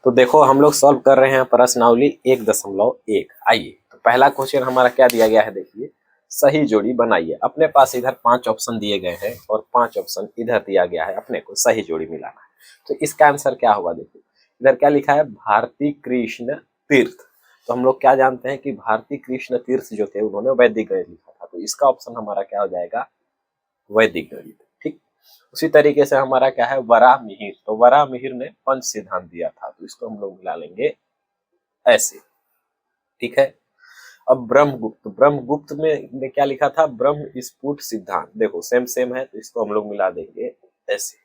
तो देखो हम लोग सॉल्व कर रहे हैं प्रश्नावली 1.1। आइए तो पहला क्वेश्चन हमारा क्या दिया गया है, देखिए सही जोड़ी बनाइए। अपने पास इधर 5 ऑप्शन दिए गए हैं और 5 ऑप्शन इधर दिया गया है, अपने को सही जोड़ी मिलाना है। तो इसका आंसर क्या होगा, देखिए इधर क्या लिखा है, भारती कृष्ण तीर्थ। तो हम लोग क्या जानते हैं कि भारती कृष्ण तीर्थ जो थे उन्होंने वैदिक गणित लिखा था, तो इसका ऑप्शन हमारा क्या हो जाएगा, वैदिक गणित। ठीक, उसी तरीके से हमारा क्या है, वराहमिहिर। तो वराहमिहिर ने पंच सिद्धांत दिया था, तो इसको हम लोग मिला लेंगे ऐसे। ठीक है, अब ब्रह्मगुप्त, ब्रह्मगुप्त में क्या लिखा था, ब्रह्म स्फुट सिद्धांत। देखो सेम सेम है, तो इसको हम लोग मिला देंगे ऐसे।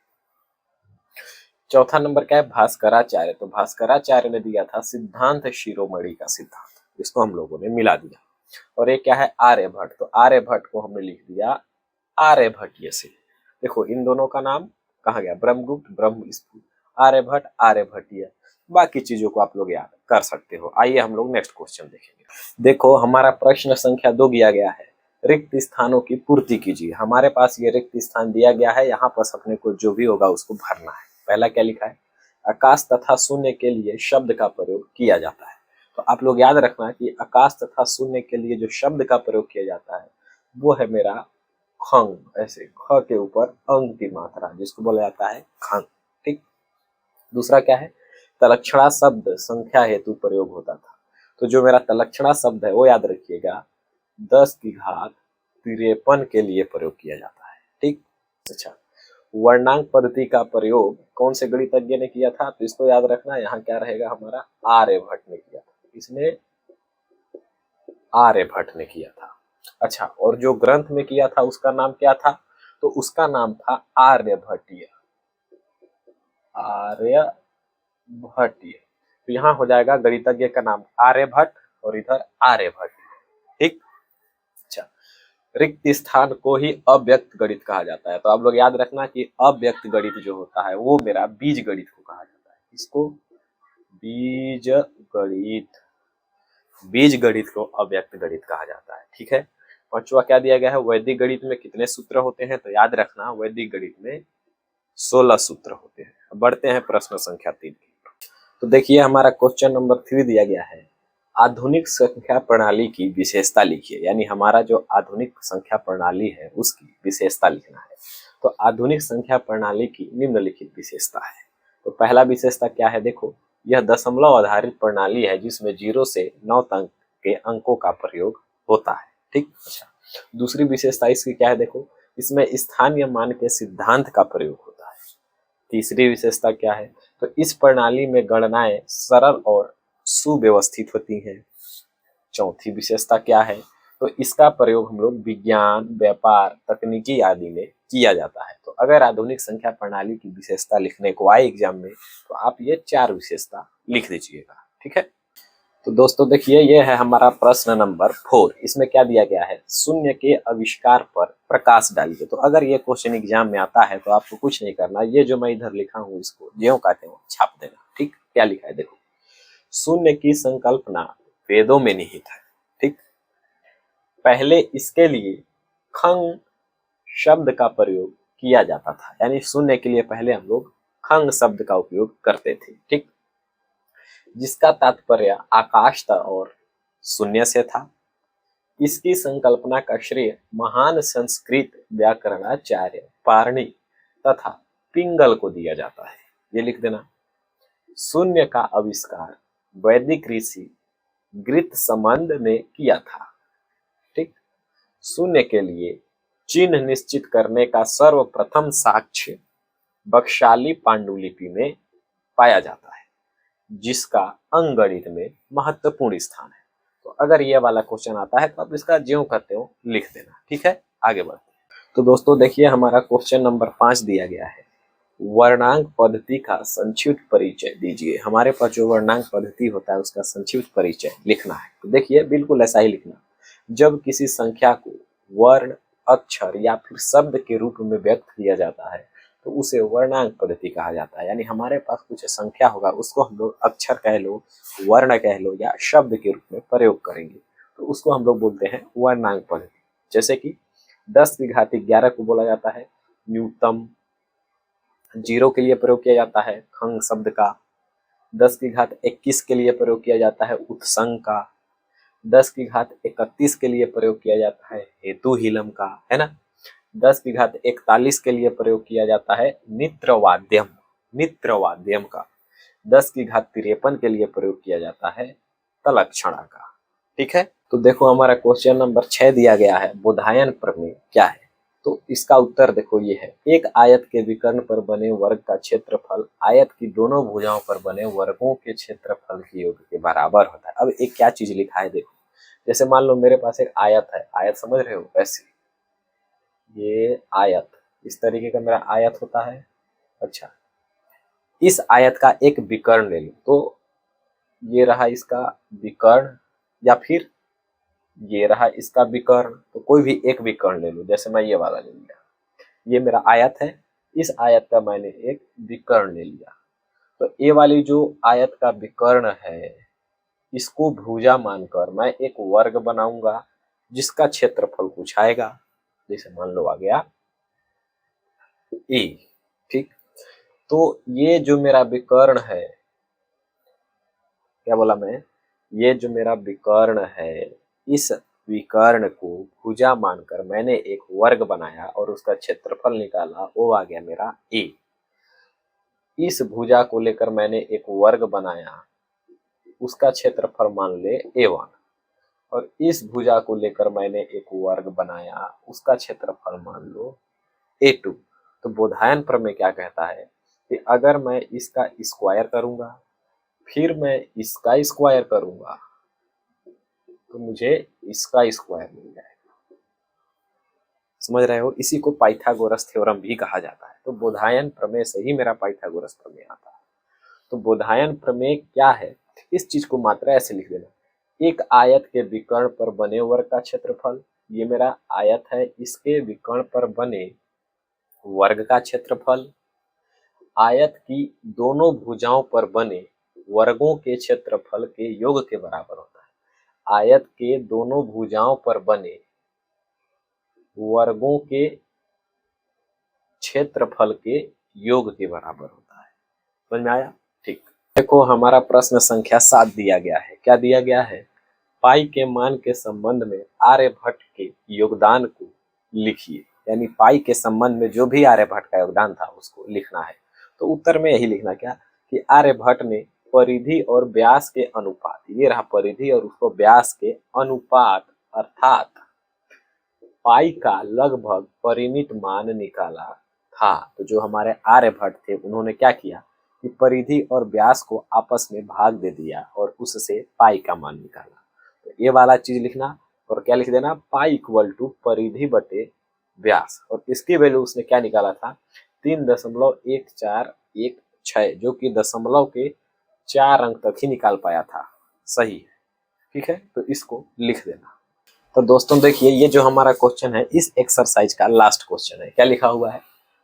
चौथा नंबर क्या है, भास्कराचार्य। तो भास्कराचार्य ने दिया था सिद्धांत शिरोमणि का सिद्धांत, इसको हम लोगों ने मिला दिया। और एक क्या है, आर्यभट्ट। तो आर्यभट्ट को हमने लिख दिया आर्यभट्ट से। देखो इन दोनों का नाम कहा गया, ब्रह्मगुप्त, ब्रह्म स्फुट, आर्यभट्ट, आर्यभट्टीय। बाकी चीजों को आप लोग याद कर सकते हो। आइए हम लोग नेक्स्ट क्वेश्चन देखेंगे। देखो हमारा प्रश्न संख्या 2 दिया गया है, रिक्त स्थानों की पूर्ति कीजिए। हमारे पास ये रिक्त स्थान दिया गया है, यहाँ पर अपने को जो भी होगा उसको भरना है। पहला क्या लिखा है, आकाश तथा शून्य के लिए शब्द का प्रयोग किया जाता है। तो आप लोग याद रखना कि आकाश तथा शून्य के लिए जो शब्द का प्रयोग किया जाता है वो है मेरा खंग। ऐसे ख के ऊपर अंग की मात्रा, जिसको बोला जाता है खंग। ठीक, दूसरा क्या है, तलक्षणा शब्द संख्या हेतु प्रयोग होता था। तो जो मेरा तलक्षणा शब्द है वो याद रखिएगा 10 की घात 53 के लिए प्रयोग किया जाता है। ठीक, अच्छा, वर्णांक पद्धति का प्रयोग कौन से गणितज्ञ ने किया था, तो इसको याद रखना, यहाँ क्या रहेगा हमारा, आर्यभट्ट ने किया था। इसने आर्यभट्ट ने किया था। अच्छा, और जो ग्रंथ में किया था उसका नाम क्या था, तो उसका नाम था आर्यभट्टीय। आर्यभट्टीय। तो यहाँ हो जाएगा गणितज्ञ का नाम आर्यभट्ट और इधर आर्यभट्ट। ठीक, अच्छा, रिक्त स्थान को ही अव्यक्त गणित कहा जाता है। तो आप लोग याद रखना कि अव्यक्त गणित जो होता है वो मेरा बीज गणित को कहा जाता है। इसको बीज गणित, बीज गणित को अव्यक्त गणित कहा जाता है। ठीक है, पांचवा क्या दिया गया है, वैदिक गणित में कितने सूत्र होते हैं, तो याद रखना वैदिक गणित में 16 सूत्र होते हैं। अब बढ़ते हैं प्रश्न संख्या 3 की। तो देखिए हमारा क्वेश्चन नंबर 3 दिया गया है, आधुनिक संख्या प्रणाली की विशेषता लिखिए। यानी हमारा जो आधुनिक संख्या प्रणाली है उसकी विशेषता लिखना है। तो आधुनिक संख्या प्रणाली की निम्नलिखित विशेषता है। तो पहला विशेषता क्या है, देखो यह दशमलव आधारित प्रणाली है जिसमें 0 से 9 तक के अंकों का प्रयोग होता है। ठीक, अच्छा, दूसरी विशेषता इसकी क्या है, देखो इसमें स्थानीय मान के सिद्धांत का प्रयोग होता है। तीसरी विशेषता क्या है, तो इस प्रणाली में गणनाएं सरल और सुव्यवस्थित होती हैं। चौथी विशेषता क्या है, तो इसका प्रयोग हम लोग विज्ञान, व्यापार, तकनीकी आदि में किया जाता है। तो अगर आधुनिक संख्या प्रणाली की विशेषता लिखने को आए एग्जाम में तो आप ये 4 विशेषता लिख दीजिएगा। ठीक है, तो दोस्तों देखिए ये है हमारा प्रश्न नंबर 4। इसमें क्या दिया गया है, शून्य के आविष्कार पर प्रकाश डालिए। तो अगर ये क्वेश्चन एग्जाम में आता है तो आपको कुछ नहीं करना, ये जो मैं इधर लिखा हूँ इसको ज्यों का त्यों छाप देना। ठीक, क्या लिखा है, देखो शून्य की संकल्पना वेदों में निहित है। ठीक, पहले इसके लिए खंग शब्द का प्रयोग किया जाता था। यानी शून्य के लिए पहले हम लोग खंग शब्द का उपयोग करते थे। ठीक, जिसका तात्पर्य आकाश और शून्य से था। इसकी संकल्पना का श्रेय महान संस्कृत व्याकरणाचार्य पारणी तथा पिंगल को दिया जाता है। ये लिख देना, शून्य का आविष्कार वैदिक ऋषि गृत संबंध ने किया था। ठीक, शून्य के लिए चिन्ह निश्चित करने का सर्वप्रथम साक्ष्य बख्शाली पांडुलिपि में पाया जाता है, जिसका अंकगणित में महत्वपूर्ण स्थान है। तो अगर ये वाला क्वेश्चन आता है तो आप इसका ज्यों का त्यों लिख देना। ठीक है, आगे बढ़ते हैं। तो दोस्तों देखिए हमारा क्वेश्चन नंबर 5 दिया गया है, वर्णांक पद्धति का संक्षिप्त परिचय दीजिए। हमारे पास जो वर्णांक पद्धति होता है उसका संक्षिप्त परिचय लिखना है। तो देखिए बिल्कुल ऐसा ही लिखना, जब किसी संख्या को वर्ण, अक्षर या फिर शब्द के रूप में व्यक्त किया जाता है तो उसे वर्णांक पद्धति कहा जाता है। यानी हमारे पास कुछ संख्या होगा उसको हम लोग अक्षर कह लो, वर्ण कह लो या शब्द के रूप में प्रयोग करेंगे तो उसको हम लोग बोलते हैं वर्णांक पद्धति। जैसे कि 10 की घात 11 को बोला जाता है न्यूनतम। 0 के लिए प्रयोग किया जाता है खंग शब्द का। 10 की घात 21 के लिए प्रयोग किया जाता है उत्संग का। 10 की घात 31 के लिए प्रयोग किया जाता है हेतु हीलम का, है ना। 10 की घात 41 के लिए प्रयोग किया जाता है नित्रवाद्यम, नित्रवाद्यम का। 10 की घात 53 के लिए प्रयोग किया जाता है तलक्षणा का। ठीक है, तो देखो हमारा क्वेश्चन नंबर 6 दिया गया है, बोधायन प्रमेय क्या है। तो इसका उत्तर देखो ये है, एक आयत के विकर्ण पर बने वर्ग का क्षेत्रफल आयत की दोनों भुजाओं पर बने वर्गों के क्षेत्रफल के योग के बराबर होता है। अब एक क्या चीज लिखा है देखो, जैसे मान लो मेरे पास एक आयत है, आयत समझ रहे हो, ऐसे ये आयत, इस तरीके का मेरा आयत होता है। अच्छा, इस आयत का एक विकर्ण ले लो, तो ये रहा इसका विकर्ण, या फिर ये रहा इसका विकर्ण, तो कोई भी एक विकर्ण ले लो, जैसे मैं ये वाला ले लिया, ये मेरा आयत है, इस आयत का मैंने एक विकर्ण ले लिया। तो ये वाली जो आयत का विकर्ण है, इसको भुजा मानकर मैं एक वर्ग बनाऊंगा जिसका क्षेत्रफल कुछ आएगा, जैसे मान लो आ गया ए। ठीक, तो ये जो मेरा विकर्ण है, क्या बोला मैं, ये जो मेरा विकर्ण है, इस विकर्ण को भुजा मानकर मैंने एक वर्ग बनाया और उसका क्षेत्रफल निकाला, वो आ गया मेरा ए। इस भुजा को लेकर मैंने एक वर्ग बनाया, उसका क्षेत्रफल मान ले A1, और इस भुजा को लेकर मैंने एक वर्ग बनाया, उसका क्षेत्रफल मान लो A2। तो बोधायन प्रमेय क्या कहता है कि अगर मैं इसका स्क्वायर करूंगा, फिर मैं इसका स्क्वायर करूंगा, तो मुझे इसका स्क्वायर मिल जाएगा। समझ रहे हो, इसी को पाइथागोरस थ्योरम भी कहा जाता है। तो बोधायन प्रमेय से ही मेरा पाइथागोरस प्रमेय आता है। तो बोधायन प्रमेय क्या है, इस चीज को मात्रा ऐसे लिख देना, एक आयत के विकर्ण पर बने वर्ग का क्षेत्रफल, ये मेरा आयत है, इसके विकर्ण पर बने वर्ग का क्षेत्रफल आयत की दोनों भुजाओं पर बने वर्गों के क्षेत्रफल के योग के बराबर होता है। आयत के दोनों भुजाओं पर बने वर्गों के क्षेत्रफल के योग के बराबर होता है। समझ में आया? ठीक, देखो हमारा प्रश्न संख्या 7 दिया गया है। क्या दिया गया है, पाई के मान के संबंध में आर्यभट्ट के योगदान को लिखिए। यानी पाई के संबंध में जो भी आर्यभट्ट का योगदान था उसको लिखना है। तो उत्तर में यही लिखना क्या कि आर्यभट्ट ने परिधि और व्यास के अनुपात, ये रहा परिधि और उसको व्यास के अनुपात अर्थात पाई का लगभग परिमित मान निकाला था। तो जो हमारे आर्यभट्ट थे उन्होंने क्या किया कि परिधि और व्यास को आपस में भाग दे दिया और उससे पाई का मान निकाला। तो ये वाला चीज लिखना और क्या लिख देना, पाई इक्वल टू परिधि बटे व्यास, और इसकी वैल्यू उसने क्या निकाला था 3.1416, जो कि दशमलव के 4 अंक तक ही निकाल पाया था। सही है, ठीक है, तो इसको लिख देना। तो दोस्तों देखिए, ये जो हमारा क्वेश्चन है इस एक्सरसाइज का लास्ट क्वेश्चन है। क्या लिखा हुआ है,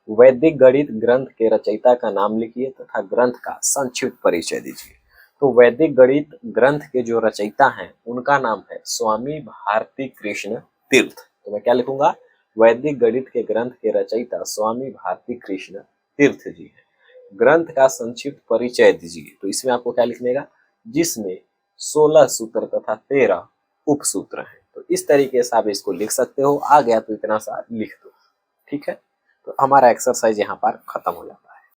वैदिक गणित ग्रंथ के रचयिता का नाम लिखिए तथा ग्रंथ का संक्षिप्त परिचय दीजिए। तो वैदिक गणित ग्रंथ के जो रचयिता हैं उनका नाम है स्वामी भारती कृष्ण तीर्थ। तो मैं क्या लिखूंगा, वैदिक गणित के ग्रंथ के रचयिता स्वामी भारती कृष्ण तीर्थ जी हैं। ग्रंथ का संक्षिप्त परिचय दीजिए, तो इसमें आपको क्या लिखने का, जिसमें 16 सूत्र तथा 13 उपसूत्र हैं। तो इस तरीके से आप इसको लिख सकते हो। आ गया तो इतना सा लिख दो, ठीक है। तो हमारा एक्सरसाइज यहाँ पर खत्म हो जाता है।